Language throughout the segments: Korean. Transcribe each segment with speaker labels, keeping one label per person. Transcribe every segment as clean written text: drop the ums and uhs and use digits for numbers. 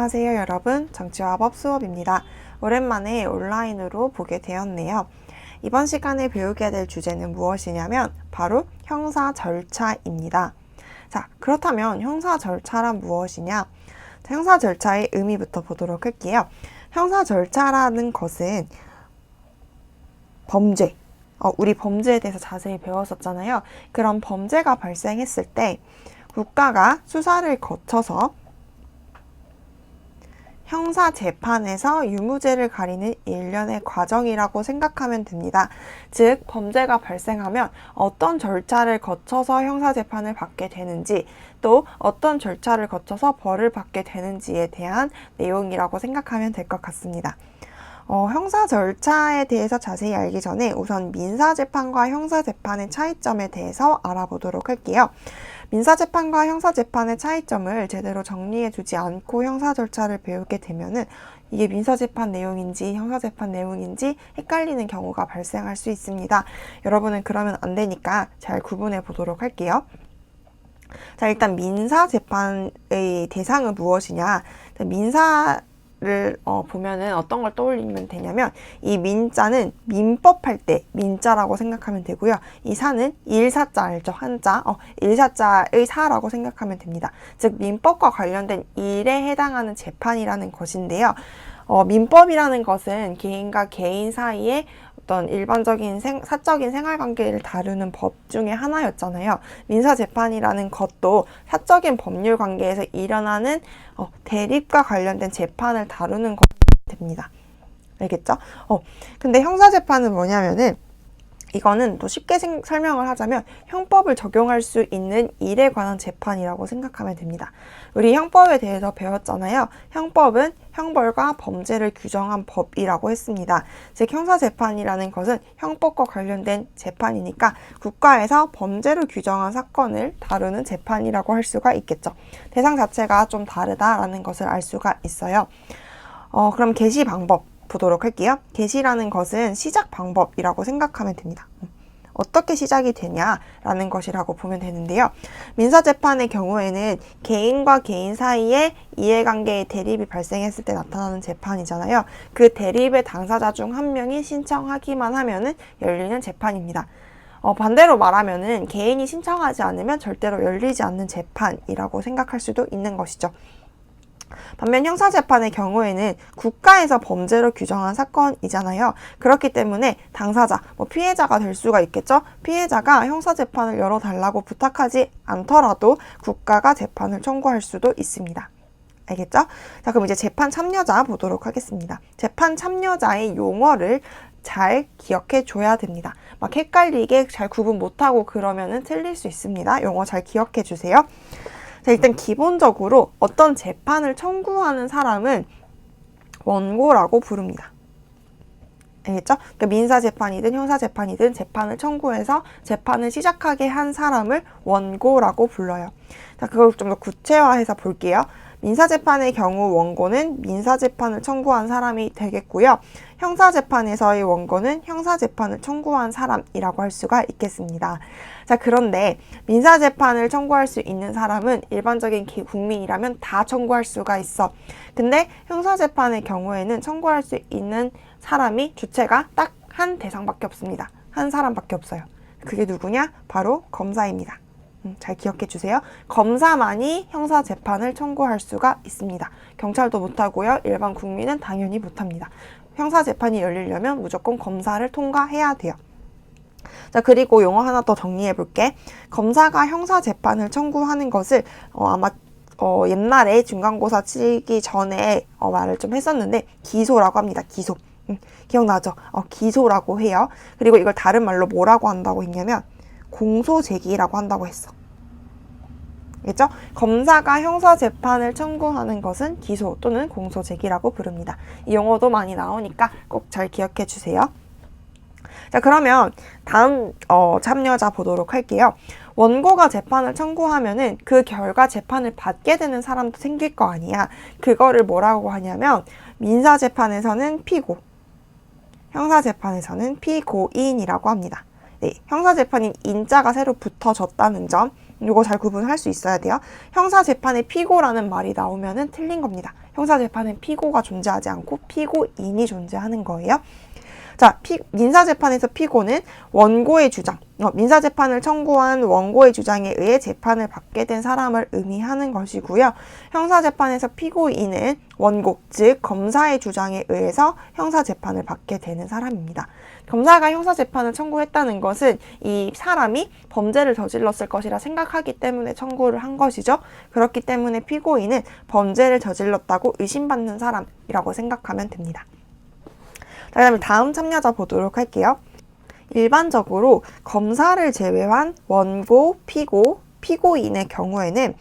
Speaker 1: 안녕하세요 여러분, 정치화법 수업입니다. 오랜만에 온라인으로 보게 되었네요. 이번 시간에 배우게 될 주제는 무엇이냐면 바로 형사 절차입니다. 자, 그렇다면 형사 절차란 무엇이냐? 자, 형사 절차의 의미부터 보도록 할게요. 형사 절차라는 것은 범죄, 우리 범죄에 대해서 자세히 배웠었잖아요. 그런 범죄가 발생했을 때 국가가 수사를 거쳐서 형사재판에서 유무죄를 가리는 일련의 과정이라고 생각하면 됩니다. 즉, 범죄가 발생하면 어떤 절차를 거쳐서 형사재판을 받게 되는지, 또 어떤 절차를 거쳐서 벌을 받게 되는지에 대한 내용이라고 생각하면 될 것 같습니다. 형사 절차에 대해서 자세히 알기 전에 우선 민사재판과 형사재판의 차이점에 대해서 알아보도록 할게요. 민사재판과 형사재판의 차이점을 제대로 정리해두지 않고 형사 절차를 배우게 되면은 이게 민사재판 내용인지 형사재판 내용인지 헷갈리는 경우가 발생할 수 있습니다. 여러분은 그러면 안 되니까 잘 구분해 보도록 할게요. 자, 일단 민사재판의 대상은 무엇이냐? 민사를 보면은 어떤 걸 떠올리면 되냐면 이 민자는 민법할 때 민자라고 생각하면 되고요. 이 사는 일사자 알죠? 한자. 일사자의 사라고 생각하면 됩니다. 즉 민법과 관련된 일에 해당하는 재판이라는 것인데요. 민법이라는 것은 개인과 개인 사이에 어떤 일반적인 사적인 생활관계를 다루는 법 중에 하나였잖아요. 민사재판이라는 것도 사적인 법률 관계에서 일어나는 대립과 관련된 재판을 다루는 것이 됩니다. 알겠죠? 근데 형사재판은 뭐냐면은 이거는 또 쉽게 설명을 하자면 형법을 적용할 수 있는 일에 관한 재판이라고 생각하면 됩니다. 우리 형법에 대해서 배웠잖아요. 형법은 형벌과 범죄를 규정한 법이라고 했습니다. 즉 형사재판이라는 것은 형법과 관련된 재판이니까 국가에서 범죄를 규정한 사건을 다루는 재판이라고 할 수가 있겠죠. 대상 자체가 좀 다르다라는 것을 알 수가 있어요. 그럼 개시 방법 보도록 할게요. 개시라는 것은 시작 방법이라고 생각하면 됩니다. 어떻게 시작이 되냐라는 것이라고 보면 되는데요. 민사재판의 경우에는 개인과 개인 사이에 이해관계의 대립이 발생했을 때 나타나는 재판이잖아요. 그 대립의 당사자 중 한 명이 신청하기만 하면은 열리는 재판입니다. 반대로 말하면은 개인이 신청하지 않으면 절대로 열리지 않는 재판이라고 생각할 수도 있는 것이죠. 반면 형사재판의 경우에는 국가에서 범죄로 규정한 사건이잖아요. 그렇기 때문에 당사자, 피해자가 될 수가 있겠죠. 피해자가 형사재판을 열어달라고 부탁하지 않더라도 국가가 재판을 청구할 수도 있습니다. 알겠죠? 자, 그럼 이제 재판 참여자 보도록 하겠습니다. 재판 참여자의 용어를 잘 기억해 줘야 됩니다. 막 헷갈리게 잘 구분 못하고 그러면은 틀릴 수 있습니다. 용어 잘 기억해 주세요. 자, 일단 기본적으로 어떤 재판을 청구하는 사람은 원고라고 부릅니다. 알겠죠? 그러니까 민사재판이든 형사재판이든 재판을 청구해서 재판을 시작하게 한 사람을 원고라고 불러요. 자, 그걸 좀 더 구체화해서 볼게요. 민사재판의 경우 원고는 민사재판을 청구한 사람이 되겠고요. 형사재판에서의 원고는 형사재판을 청구한 사람이라고 할 수가 있겠습니다. 자, 그런데 민사재판을 청구할 수 있는 사람은 일반적인 국민이라면 다 청구할 수가 있어. 근데 형사재판의 경우에는 청구할 수 있는 사람이 주체가 딱 한 대상밖에 없습니다. 한 사람밖에 없어요. 그게 누구냐? 바로 검사입니다. 잘 기억해 주세요. 검사만이 형사재판을 청구할 수가 있습니다. 경찰도 못하고요. 일반 국민은 당연히 못합니다. 형사재판이 열리려면 무조건 검사를 통과해야 돼요. 자, 그리고 용어 하나 더 정리해 볼게. 검사가 형사재판을 청구하는 것을 아마 옛날에 중간고사 치기 전에 말을 좀 했었는데 기소라고 합니다. 기소. 기억나죠? 기소라고 해요. 그리고 이걸 다른 말로 뭐라고 한다고 했냐면 공소제기라고 한다고 했어. 알겠죠? 검사가 형사재판을 청구하는 것은 기소 또는 공소제기라고 부릅니다. 이 용어도 많이 나오니까 꼭 잘 기억해 주세요. 자, 그러면 다음 참여자 보도록 할게요. 원고가 재판을 청구하면은 그 결과 재판을 받게 되는 사람도 생길 거 아니야. 그거를 뭐라고 하냐면 민사재판에서는 피고, 형사재판에서는 피고인이라고 합니다. 네, 형사재판인 인자가 새로 붙어졌다는 점 이거 잘 구분할 수 있어야 돼요. 형사재판에 피고라는 말이 나오면은 틀린 겁니다. 형사재판엔 피고가 존재하지 않고 피고인이 존재하는 거예요. 자, 민사재판에서 피고는 원고의 주장, 민사재판을 청구한 원고의 주장에 의해 재판을 받게 된 사람을 의미하는 것이고요. 형사재판에서 피고인은 원고, 즉 검사의 주장에 의해서 형사재판을 받게 되는 사람입니다. 검사가 형사재판을 청구했다는 것은 이 사람이 범죄를 저질렀을 것이라 생각하기 때문에 청구를 한 것이죠. 그렇기 때문에 피고인은 범죄를 저질렀다고 의심받는 사람이라고 생각하면 됩니다. 자, 그다음에 다음 참여자 보도록 할게요. 일반적으로 검사를 제외한 원고, 피고, 피고인의 경우에는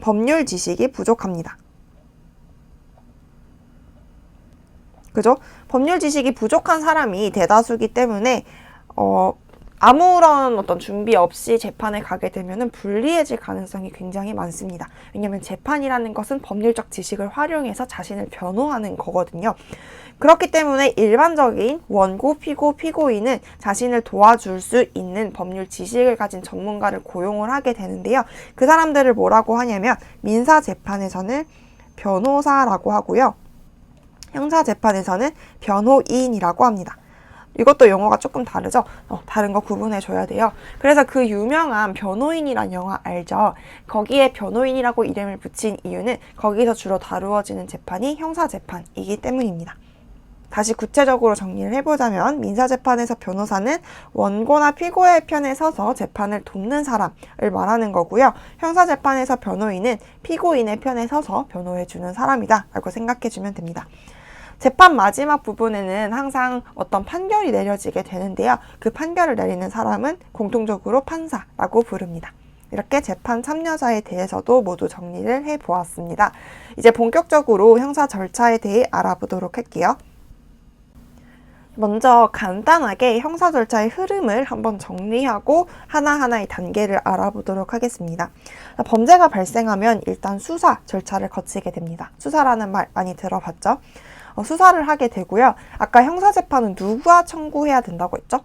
Speaker 1: 법률 지식이 부족합니다. 그죠? 법률 지식이 부족한 사람이 대다수기 때문에 아무런 어떤 준비 없이 재판에 가게 되면은 불리해질 가능성이 굉장히 많습니다. 왜냐하면 재판이라는 것은 법률적 지식을 활용해서 자신을 변호하는 거거든요. 그렇기 때문에 일반적인 원고, 피고, 피고인은 자신을 도와줄 수 있는 법률 지식을 가진 전문가를 고용을 하게 되는데요. 그 사람들을 뭐라고 하냐면 민사재판에서는 변호사라고 하고요. 형사재판에서는 변호인이라고 합니다. 이것도 용어가 조금 다르죠? 다른 거 구분해줘야 돼요. 그래서 그 유명한 변호인이란 영화 알죠? 거기에 변호인이라고 이름을 붙인 이유는 거기서 주로 다루어지는 재판이 형사재판이기 때문입니다. 다시 구체적으로 정리를 해보자면 민사재판에서 변호사는 원고나 피고의 편에 서서 재판을 돕는 사람을 말하는 거고요. 형사재판에서 변호인은 피고인의 편에 서서 변호해주는 사람이다 라고 생각해주면 됩니다. 재판 마지막 부분에는 항상 어떤 판결이 내려지게 되는데요. 그 판결을 내리는 사람은 공통적으로 판사라고 부릅니다. 이렇게 재판 참여자에 대해서도 모두 정리를 해보았습니다. 이제 본격적으로 형사 절차에 대해 알아보도록 할게요. 먼저 간단하게 형사 절차의 흐름을 한번 정리하고 하나하나의 단계를 알아보도록 하겠습니다. 범죄가 발생하면 일단 수사 절차를 거치게 됩니다. 수사라는 말 많이 들어봤죠? 수사를 하게 되고요. 아까 형사재판은 누가 청구해야 된다고 했죠?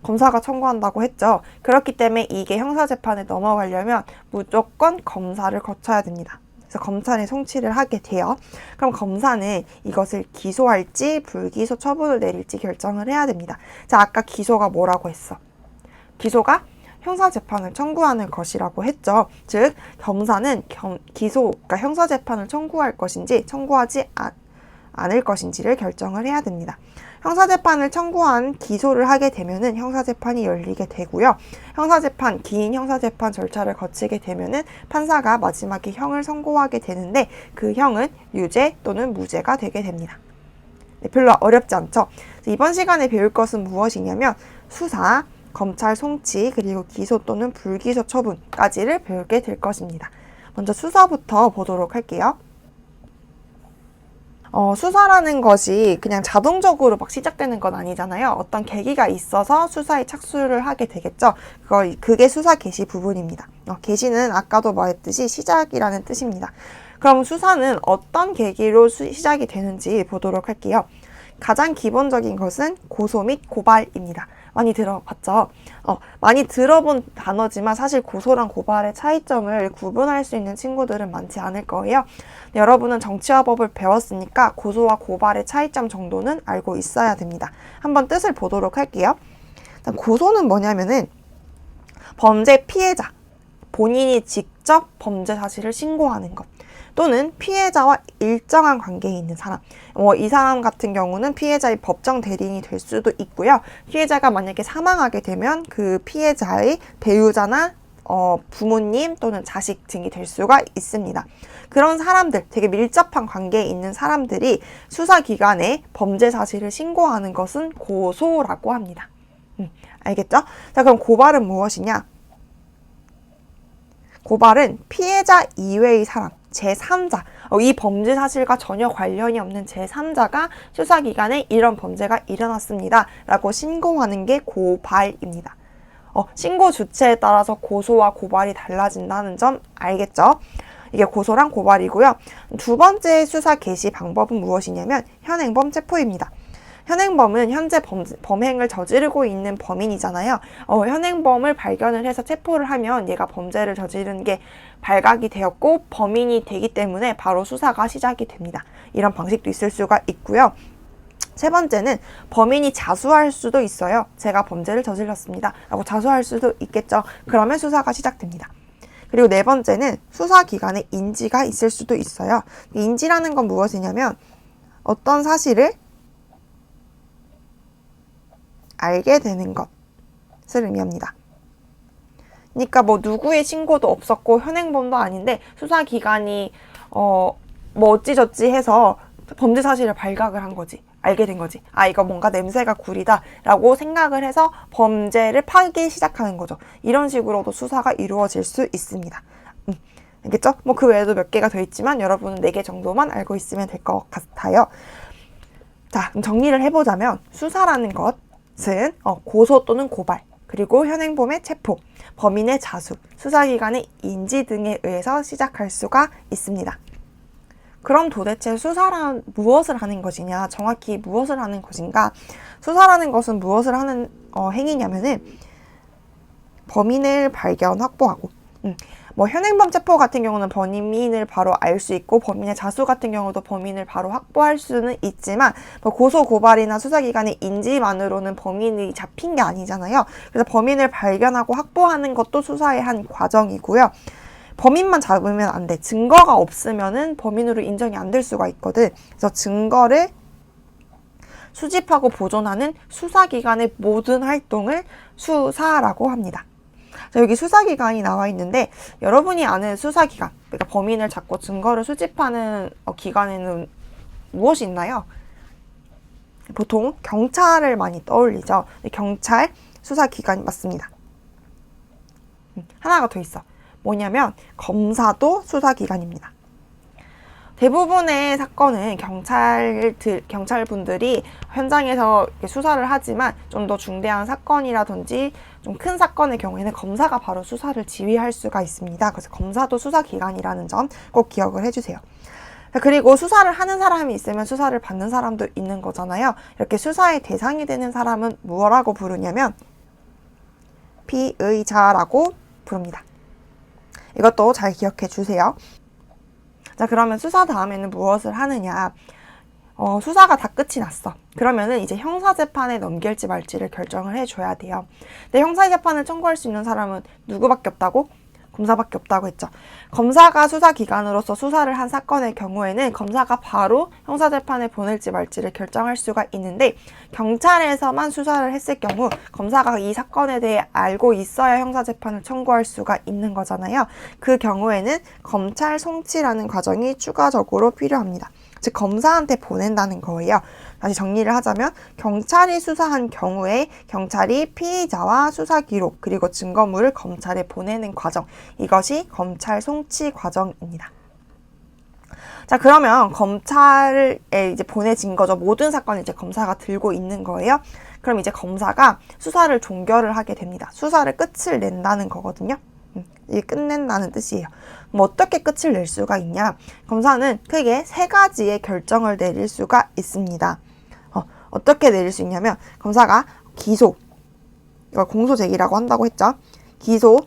Speaker 1: 검사가 청구한다고 했죠. 그렇기 때문에 이게 형사재판에 넘어가려면 무조건 검사를 거쳐야 됩니다. 그래서 검찰에 송치를 하게 돼요. 그럼 검사는 이것을 기소할지 불기소 처분을 내릴지 결정을 해야 됩니다. 자, 아까 기소가 뭐라고 했어? 기소가 형사재판을 청구하는 것이라고 했죠. 즉, 검사는 그러니까 형사재판을 청구할 것인지 청구하지 않을 것인지를 결정을 해야 됩니다. 형사재판을 청구한 기소를 하게 되면은 형사재판이 열리게 되고요. 긴 형사재판 절차를 거치게 되면은 판사가 마지막에 형을 선고하게 되는데 그 형은 유죄 또는 무죄가 되게 됩니다. 네, 별로 어렵지 않죠? 이번 시간에 배울 것은 무엇이냐면 수사, 검찰 송치, 그리고 기소 또는 불기소 처분까지를 배우게 될 것입니다. 먼저 수사부터 보도록 할게요. 수사라는 것이 그냥 자동적으로 막 시작되는 건 아니잖아요. 어떤 계기가 있어서 수사에 착수를 하게 되겠죠. 그게 수사 개시 부분입니다. 개시는 아까도 말했듯이 시작이라는 뜻입니다. 그럼 수사는 어떤 계기로 시작이 되는지 보도록 할게요. 가장 기본적인 것은 고소 및 고발입니다. 많이 들어봤죠? 많이 들어본 단어지만 사실 고소랑 고발의 차이점을 구분할 수 있는 친구들은 많지 않을 거예요. 여러분은 정치화법을 배웠으니까 고소와 고발의 차이점 정도는 알고 있어야 됩니다. 한번 뜻을 보도록 할게요. 고소는 뭐냐면은 범죄 피해자, 본인이 직접 범죄 사실을 신고하는 것. 또는 피해자와 일정한 관계에 있는 사람. 이 사람 같은 경우는 피해자의 법정 대리인이 될 수도 있고요. 피해자가 만약에 사망하게 되면 그 피해자의 배우자나 부모님 또는 자식 등이 될 수가 있습니다. 그런 사람들, 되게 밀접한 관계에 있는 사람들이 수사기관에 범죄 사실을 신고하는 것은 고소라고 합니다. 알겠죠? 자, 그럼 고발은 무엇이냐? 고발은 피해자 이외의 사람, 제3자, 이 범죄 사실과 전혀 관련이 없는 제3자가 수사기관에 이런 범죄가 일어났습니다 라고 신고하는 게 고발입니다. 신고 주체에 따라서 고소와 고발이 달라진다는 점 알겠죠? 이게 고소랑 고발이고요. 두 번째 수사 개시 방법은 무엇이냐면 현행범 체포입니다. 현행범은 현재 범행을 저지르고 있는 범인이잖아요. 현행범을 발견을 해서 체포를 하면 얘가 범죄를 저지른 게 발각이 되었고 범인이 되기 때문에 바로 수사가 시작이 됩니다. 이런 방식도 있을 수가 있고요. 세 번째는 범인이 자수할 수도 있어요. 제가 범죄를 저질렀습니다 라고 자수할 수도 있겠죠. 그러면 수사가 시작됩니다. 그리고 네 번째는 수사기관의 인지가 있을 수도 있어요. 인지라는 건 무엇이냐면 어떤 사실을 알게 되는 것을 의미합니다. 그러니까 뭐 누구의 신고도 없었고 현행범도 아닌데 수사기관이 뭐 어찌저찌 해서 범죄 사실을 발각을 한 거지. 알게 된 거지. 아, 이거 뭔가 냄새가 구리다 라고 생각을 해서 범죄를 파기 시작하는 거죠. 이런 식으로도 수사가 이루어질 수 있습니다. 알겠죠? 뭐 그 외에도 몇 개가 더 있지만 여러분은 4개 정도만 알고 있으면 될 것 같아요. 자, 그럼 정리를 해보자면 수사라는 것은 고소 또는 고발, 그리고 현행범의 체포, 범인의 자수, 수사기관의 인지 등에 의해서 시작할 수가 있습니다. 그럼 도대체 수사란 무엇을 하는 것이냐? 정확히 무엇을 하는 것인가? 수사라는 것은 무엇을 하는 행위냐면은 범인을 발견, 확보하고 뭐 현행범 체포 같은 경우는 범인을 바로 알 수 있고 범인의 자수 같은 경우도 범인을 바로 확보할 수는 있지만 뭐 고소, 고발이나 수사기관의 인지만으로는 범인이 잡힌 게 아니잖아요. 그래서 범인을 발견하고 확보하는 것도 수사의 한 과정이고요. 범인만 잡으면 안 돼. 증거가 없으면은 범인으로 인정이 안 될 수가 있거든. 그래서 증거를 수집하고 보존하는 수사기관의 모든 활동을 수사라고 합니다. 자, 여기 수사기관이 나와 있는데 여러분이 아는 수사기관, 그러니까 범인을 잡고 증거를 수집하는 기관에는 무엇이 있나요? 보통 경찰을 많이 떠올리죠. 경찰 수사기관이 맞습니다. 하나가 더 있어. 뭐냐면 검사도 수사기관입니다. 대부분의 사건은 경찰분들이 현장에서 수사를 하지만 좀 더 중대한 사건이라든지 좀 큰 사건의 경우에는 검사가 바로 수사를 지휘할 수가 있습니다. 그래서 검사도 수사기관이라는 점 꼭 기억을 해주세요. 그리고 수사를 하는 사람이 있으면 수사를 받는 사람도 있는 거잖아요. 이렇게 수사의 대상이 되는 사람은 뭐라고 부르냐면 피의자라고 부릅니다. 이것도 잘 기억해 주세요. 자, 그러면 수사 다음에는 무엇을 하느냐? 수사가 다 끝이 났어. 그러면은 이제 형사재판에 넘길지 말지를 결정을 해줘야 돼요. 근데 형사재판을 청구할 수 있는 사람은 누구밖에 없다고? 검사밖에 없다고 했죠. 검사가 수사기관으로서 수사를 한 사건의 경우에는 검사가 바로 형사재판에 보낼지 말지를 결정할 수가 있는데 경찰에서만 수사를 했을 경우 검사가 이 사건에 대해 알고 있어야 형사재판을 청구할 수가 있는 거잖아요. 그 경우에는 검찰 송치라는 과정이 추가적으로 필요합니다. 즉 검사한테 보낸다는 거예요. 다시 정리를 하자면 경찰이 수사한 경우에 경찰이 피의자와 수사 기록 그리고 증거물을 검찰에 보내는 과정, 이것이 검찰 송치 과정입니다. 자, 그러면 검찰에 이제 보내진 거죠. 모든 사건을 이제 검사가 들고 있는 거예요. 그럼 이제 검사가 수사를 종결을 하게 됩니다. 수사를 끝을 낸다는 거거든요. 이게 끝낸다는 뜻이에요. 뭐 어떻게 끝을 낼 수가 있냐? 검사는 크게 3가지의 결정을 내릴 수가 있습니다. 어떻게 내릴 수 있냐면 검사가 기소, 이걸 공소제기라고 한다고 했죠. 기소,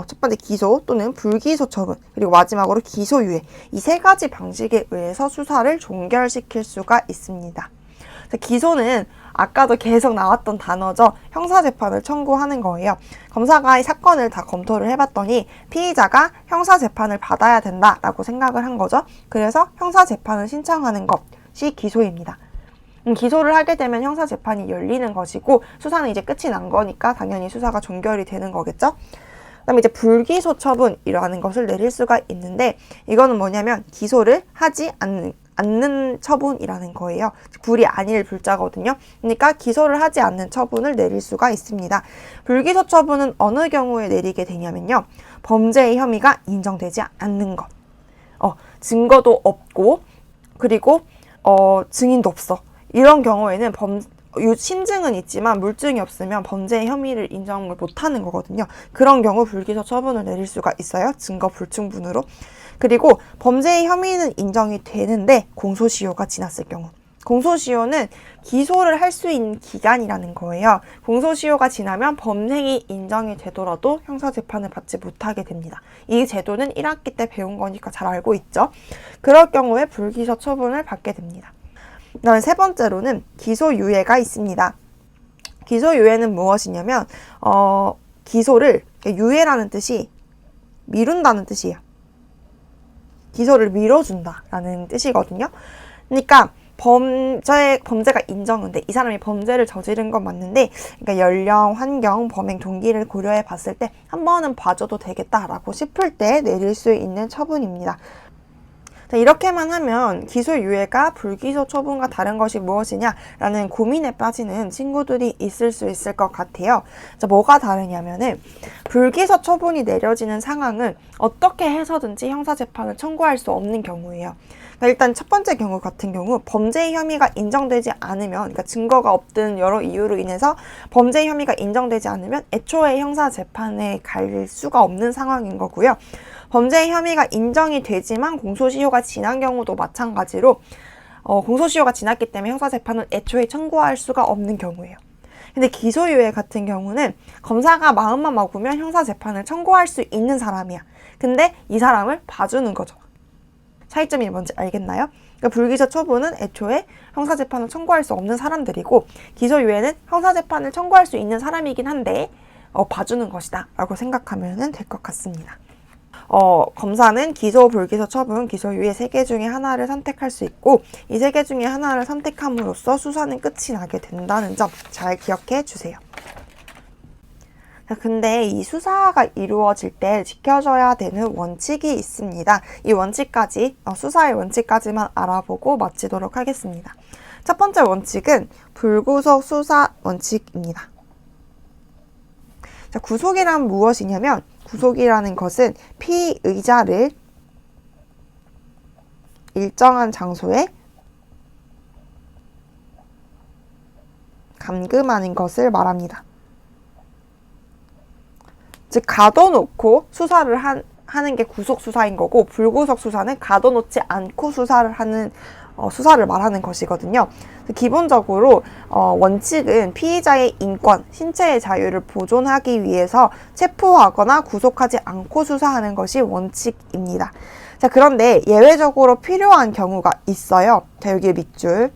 Speaker 1: 첫 번째 기소 또는 불기소 처분, 그리고 마지막으로 기소유예, 이 3가지 방식에 의해서 수사를 종결시킬 수가 있습니다. 기소는 아까도 계속 나왔던 단어죠. 형사재판을 청구하는 거예요. 검사가 이 사건을 다 검토를 해봤더니 피의자가 형사재판을 받아야 된다라고 생각을 한 거죠. 그래서 형사재판을 신청하는 것이 기소입니다. 기소를 하게 되면 형사재판이 열리는 것이고 수사는 이제 끝이 난 거니까 당연히 수사가 종결이 되는 거겠죠. 그다음에 이제 불기소 처분이라는 것을 내릴 수가 있는데 이거는 뭐냐면 기소를 하지 않는 처분이라는 거예요. 불이 아닐 불자거든요. 그러니까 기소를 하지 않는 처분을 내릴 수가 있습니다. 불기소 처분은 어느 경우에 내리게 되냐면요. 범죄의 혐의가 인정되지 않는 것. 증거도 없고 그리고 증인도 없어. 이런 경우에는 심증은 있지만 물증이 없으면 범죄의 혐의를 인정을 못하는 거거든요. 그런 경우 불기소 처분을 내릴 수가 있어요. 증거 불충분으로. 그리고 범죄의 혐의는 인정이 되는데 공소시효가 지났을 경우, 공소시효는 기소를 할 수 있는 기간이라는 거예요. 공소시효가 지나면 범행이 인정이 되더라도 형사재판을 받지 못하게 됩니다. 이 제도는 1학기 때 배운 거니까 잘 알고 있죠. 그럴 경우에 불기소 처분을 받게 됩니다. 그다음에 세 번째로는 기소유예가 있습니다. 기소유예는 무엇이냐면 기소를, 유예라는 뜻이 미룬다는 뜻이에요. 기소를 미뤄준다라는 뜻이거든요. 그러니까 범죄가 인정인데 이 사람이 범죄를 저지른 건 맞는데, 그러니까 연령, 환경, 범행 동기를 고려해 봤을 때 한 번은 봐줘도 되겠다라고 싶을 때 내릴 수 있는 처분입니다. 자, 이렇게만 하면 기소유예가 불기소 처분과 다른 것이 무엇이냐라는 고민에 빠지는 친구들이 있을 수 있을 것 같아요. 자, 뭐가 다르냐면은 불기소 처분이 내려지는 상황은 어떻게 해서든지 형사재판을 청구할 수 없는 경우예요. 그러니까 일단 첫 번째 경우 같은 경우 범죄 혐의가 인정되지 않으면, 그러니까 증거가 없든 여러 이유로 인해서 범죄 혐의가 인정되지 않으면 애초에 형사재판에 갈 수가 없는 상황인 거고요. 범죄 혐의가 인정이 되지만 공소시효가 지난 경우도 마찬가지로 공소시효가 지났기 때문에 형사재판을 애초에 청구할 수가 없는 경우예요. 근데 기소유예 같은 경우는 검사가 마음만 먹으면 형사재판을 청구할 수 있는 사람이야. 근데 이 사람을 봐주는 거죠. 차이점이 뭔지 알겠나요? 그러니까 불기소 처분은 애초에 형사재판을 청구할 수 없는 사람들이고, 기소유예는 형사재판을 청구할 수 있는 사람이긴 한데 봐주는 것이다 라고 생각하면 될 것 같습니다. 검사는 기소, 불기소 처분, 기소유예 3개 중에 하나를 선택할 수 있고, 이 3개 중에 하나를 선택함으로써 수사는 끝이 나게 된다는 점 잘 기억해 주세요. 근데 이 수사가 이루어질 때 지켜져야 되는 원칙이 있습니다. 이 원칙까지, 수사의 원칙까지만 알아보고 마치도록 하겠습니다. 첫 번째 원칙은 불구속 수사 원칙입니다. 자, 구속이란 무엇이냐면, 구속이라는 것은 피의자를 일정한 장소에 감금하는 것을 말합니다. 즉, 가둬놓고 수사를 하는 게 구속 수사인 거고, 불구속 수사는 가둬놓지 않고 수사를 말하는 것이거든요. 기본적으로 원칙은 피의자의 인권, 신체의 자유를 보존하기 위해서 체포하거나 구속하지 않고 수사하는 것이 원칙입니다. 자, 그런데 예외적으로 필요한 경우가 있어요. 자, 여기에 밑줄.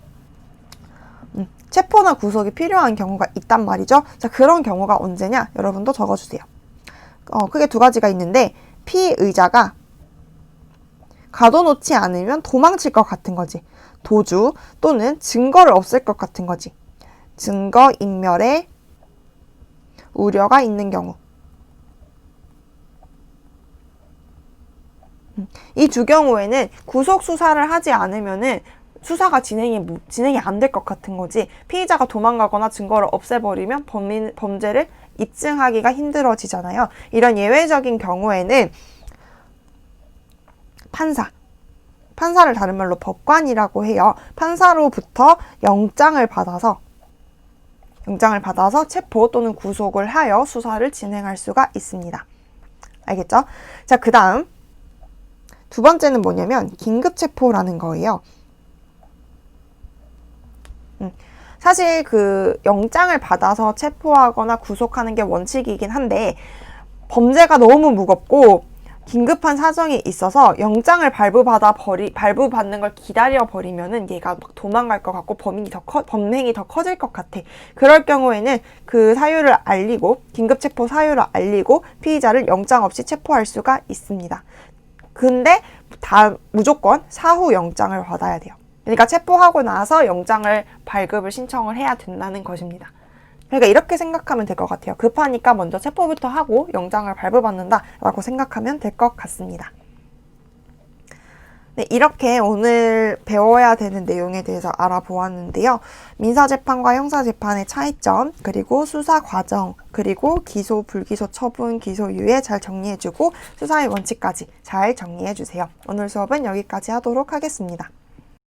Speaker 1: 체포나 구속이 필요한 경우가 있단 말이죠. 자, 그런 경우가 언제냐? 여러분도 적어주세요. 크게 두 가지가 있는데, 피의자가 가둬놓지 않으면 도망칠 것 같은 거지. 도주 또는 증거를 없앨 것 같은 거지. 증거 인멸에 우려가 있는 경우. 이 두 경우에는 구속 수사를 하지 않으면은 수사가 진행이 안 될 것 같은 거지. 피의자가 도망가거나 증거를 없애버리면 범죄를 입증하기가 힘들어지잖아요. 이런 예외적인 경우에는 판사를 다른 말로 법관이라고 해요. 판사로부터 영장을 받아서 체포 또는 구속을 하여 수사를 진행할 수가 있습니다. 알겠죠? 자, 그 다음 두 번째는 뭐냐면 긴급체포라는 거예요. 사실 그 영장을 받아서 체포하거나 구속하는 게 원칙이긴 한데, 범죄가 너무 무겁고 긴급한 사정이 있어서 영장을 발부받는 걸 기다려버리면은 얘가 막 도망갈 것 같고 범행이 더 커질 것 같아. 그럴 경우에는 그 사유를 알리고, 긴급체포 사유를 알리고 피의자를 영장 없이 체포할 수가 있습니다. 근데 무조건 사후 영장을 받아야 돼요. 그러니까 체포하고 나서 영장을 발급을 신청을 해야 된다는 것입니다. 그러니까 이렇게 생각하면 될 것 같아요. 급하니까 먼저 체포부터 하고 영장을 발부받는다라고 생각하면 될 것 같습니다. 네, 이렇게 오늘 배워야 되는 내용에 대해서 알아보았는데요. 민사재판과 형사재판의 차이점, 그리고 수사 과정, 그리고 기소, 불기소 처분, 기소유예 잘 정리해주고 수사의 원칙까지 잘 정리해주세요. 오늘 수업은 여기까지 하도록 하겠습니다.